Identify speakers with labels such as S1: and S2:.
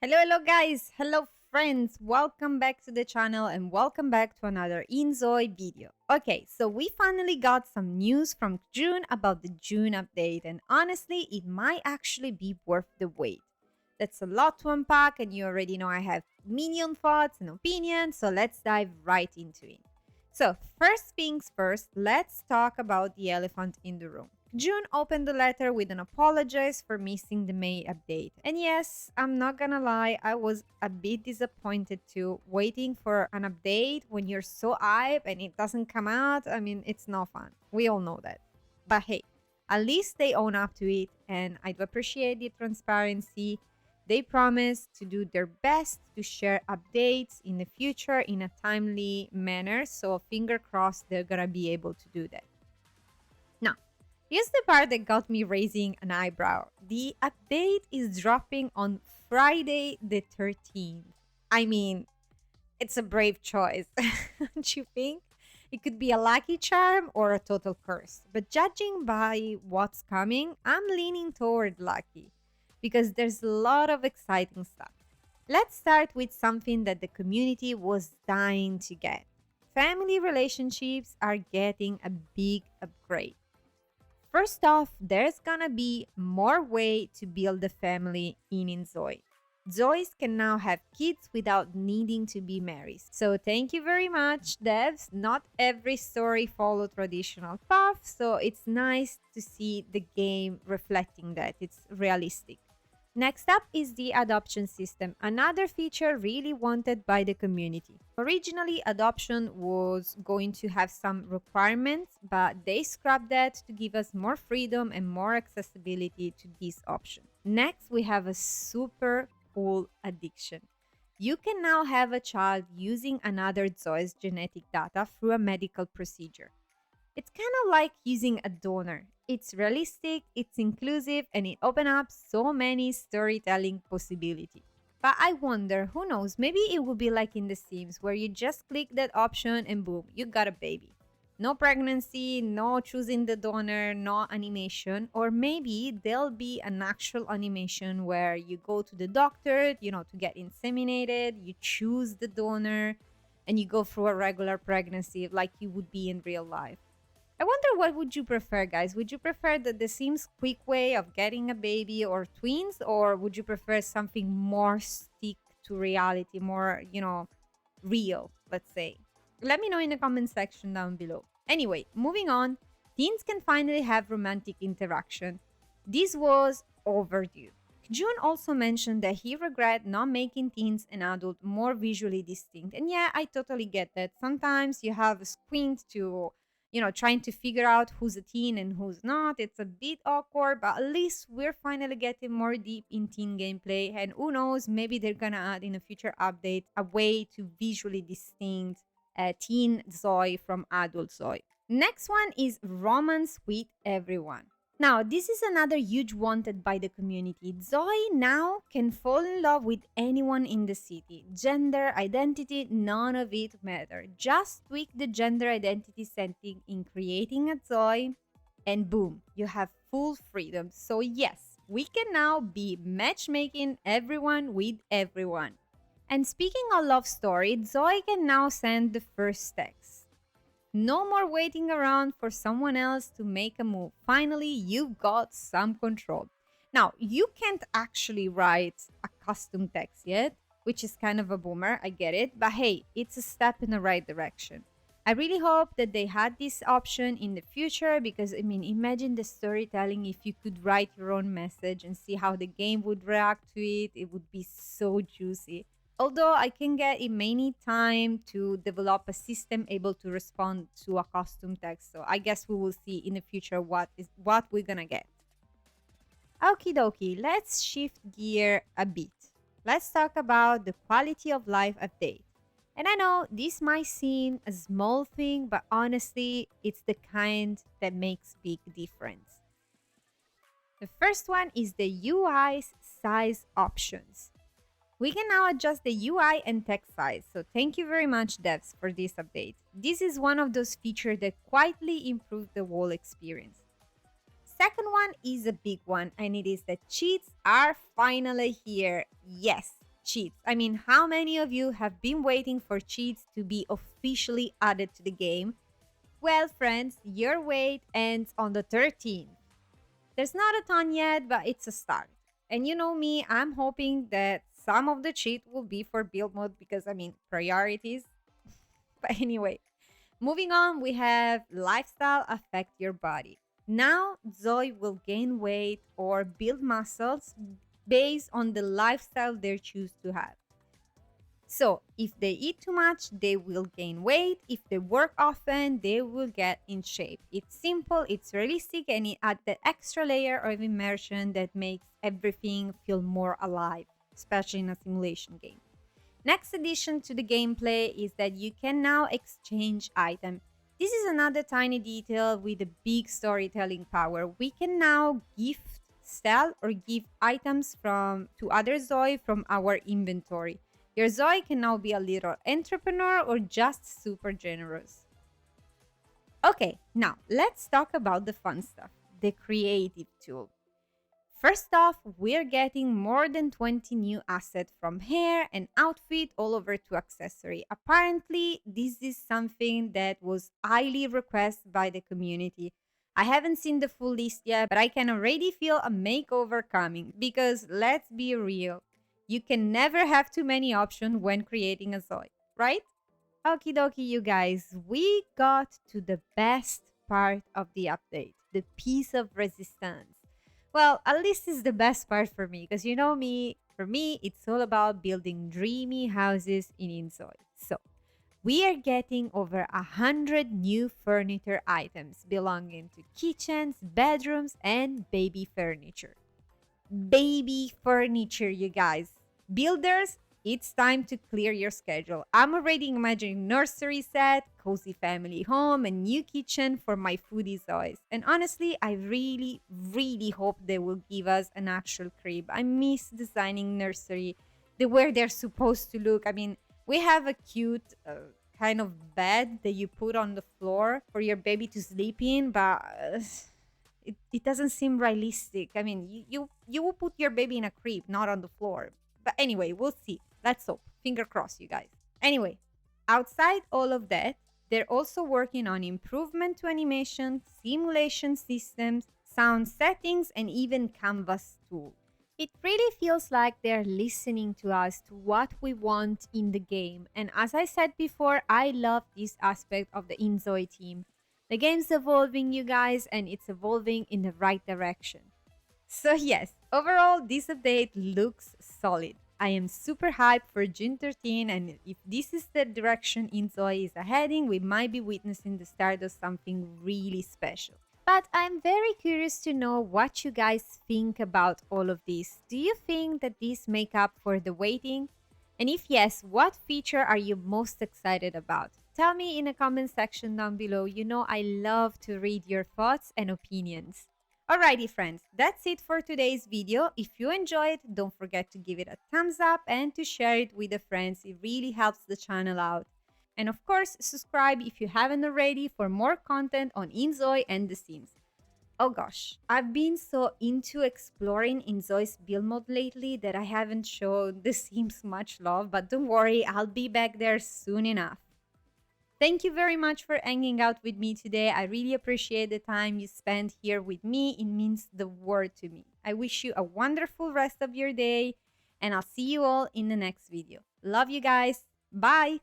S1: Hello guys, hello friends, welcome back to the channel and welcome back to another inZOI video. Okay, so we finally got some news from Kjun about the June update, and honestly, it might actually be worth the wait. That's a lot to unpack, and you already know I have million thoughts and opinions, so let's dive right into it. So, first things first, let's talk about the elephant in the room. June opened the letter with an apologize for missing the May update. And yes, I'm not gonna lie, I was a bit disappointed too. Waiting for an update when you're so hyped and it doesn't come out, I mean, it's no fun. We all know that. But hey, at least they own up to it, and I do appreciate the transparency. They promise to do their best to share updates in the future in a timely manner, so finger crossed they're gonna be able to do that. Now, here's the part that got me raising an eyebrow. The update is dropping on Friday the 13th. I mean, it's a brave choice, don't you think? It could be a lucky charm or a total curse. But judging by what's coming, I'm leaning toward lucky because there's a lot of exciting stuff. Let's start with something that the community was dying to get. Family relationships are getting a big upgrade. First off, there's gonna be more way to build a family in inZOI. Zois can now have kids without needing to be married. So thank you very much, devs. Not every story follow traditional path, so it's nice to see the game reflecting that. It's realistic. Next up is the adoption system, another feature really wanted by the community. Originally, adoption was going to have some requirements, but they scrapped that to give us more freedom and more accessibility to this option. Next, we have a super cool addiction. You can now have a child using another ZOI's genetic data through a medical procedure. It's kind of like using a donor. It's realistic, it's inclusive, and it opens up so many storytelling possibilities. But I wonder, who knows, maybe it will be like in The Sims, where you just click that option and boom, you got a baby. No pregnancy, no choosing the donor, no animation. Or maybe there'll be an actual animation where you go to the doctor, to get inseminated, you choose the donor, and you go through a regular pregnancy like you would be in real life. I wonder, what would you prefer, guys? Would you prefer the Sims quick way of getting a baby or twins, or would you prefer something more stick to reality, more, real, let's say? Let me know in the comment section down below. Anyway, moving on, teens can finally have romantic interaction. This was overdue. June also mentioned that he regret not making teens and adults more visually distinct. And yeah, I totally get that. Sometimes you have a squint to trying to figure out who's a teen and who's not. It's a bit awkward, but at least we're finally getting more deep in teen gameplay. And who knows, maybe they're gonna add in a future update a way to visually distinct teen Zoe from adult Zoe. Next one is romance with everyone. Now, this is another huge wanted by the community. Zoe now can fall in love with anyone in the city. Gender, identity, none of it matter. Just tweak the gender identity setting in creating a Zoe, and boom, you have full freedom. So yes, we can now be matchmaking everyone with everyone. And speaking of love story, Zoe can now send the first text. No more waiting around for someone else to make a move. Finally, you've got some control. Now, you can't actually write a custom text yet, which is kind of a boomer, I get it, but hey, it's a step in the right direction. I really hope that they had this option in the future because, I mean, imagine the storytelling if you could write your own message and see how the game would react to it. It would be so juicy. Although I can get it may need time to develop a system able to respond to a custom text. So I guess we will see in the future what we're gonna get. Okie dokie, let's shift gear a bit. Let's talk about the quality of life update. And I know this might seem a small thing, but honestly, it's the kind that makes big difference. The first one is the UI's size options. We can now adjust the UI and text size, so thank you very much devs for this update. This is one of those features that quietly improve the whole experience. Second one one is a big one, and it is that cheats are finally here. Yes, cheats. I mean, how many of you have been waiting for cheats to be officially added to the game? Well, friends, your wait ends on the 13th. There's not a ton yet, but it's a start. And you know me, I'm hoping that some of the cheat will be for build mode because, I mean, priorities. But anyway, moving on, we have lifestyle affect your body. Now, Zoe will gain weight or build muscles based on the lifestyle they choose to have. So, if they eat too much, they will gain weight. If they work often, they will get in shape. It's simple, it's realistic, and it adds the extra layer of immersion that makes everything feel more alive, especially in a simulation game. Next addition to the gameplay is that you can now exchange items. This is another tiny detail with a big storytelling power. We can now gift, sell, or give items to other Zoe from our inventory. Your Zoe can now be a little entrepreneur or just super generous. Okay, now let's talk about the fun stuff, the creative tool. First off, we're getting more than 20 new assets from hair and outfit all over to accessory. Apparently, this is something that was highly requested by the community. I haven't seen the full list yet, but I can already feel a makeover coming because let's be real, you can never have too many options when creating a Zoe, right? Okie dokie, you guys, we got to the best part of the update, the piece of resistance. Well, at least it's the best part for me, because you know me, for me, it's all about building dreamy houses in inZOI. So, we are getting over 100 new furniture items belonging to kitchens, bedrooms, and baby furniture. Baby furniture, you guys. Builders, it's time to clear your schedule. I'm already imagining nursery set, cozy family home, and new kitchen for my foodie Zoes. And honestly, I really, really hope they will give us an actual crib. I miss designing nursery, the way they're supposed to look. I mean, we have a cute kind of bed that you put on the floor for your baby to sleep in, but it doesn't seem realistic. I mean, you will put your baby in a crib, not on the floor. But anyway, we'll see. Let's hope. Finger crossed, you guys. Anyway, outside all of that, they're also working on improvement to animation, simulation systems, sound settings, and even canvas tool. It really feels like they're listening to us, to what we want in the game. And as I said before, I love this aspect of the inZOI team. The game's evolving, you guys, and it's evolving in the right direction. So yes, overall, this update looks solid. I am super hyped for June 13, and if this is the direction inZOI is heading, we might be witnessing the start of something really special. But I'm very curious to know what you guys think about all of this. Do you think that this make up for the waiting? And if yes, what feature are you most excited about? Tell me in the comment section down below. You know I love to read your thoughts and opinions. Alrighty friends, that's it for today's video. If you enjoyed, don't forget to give it a thumbs up and to share it with the friends. It really helps the channel out. And of course, subscribe if you haven't already for more content on inZOI and The Sims. Oh gosh, I've been so into exploring inZOI's build mode lately that I haven't shown The Sims much love, but don't worry, I'll be back there soon enough. Thank you very much for hanging out with me today. I really appreciate the time you spent here with me. It means the world to me. I wish you a wonderful rest of your day, and I'll see you all in the next video. Love you guys. Bye!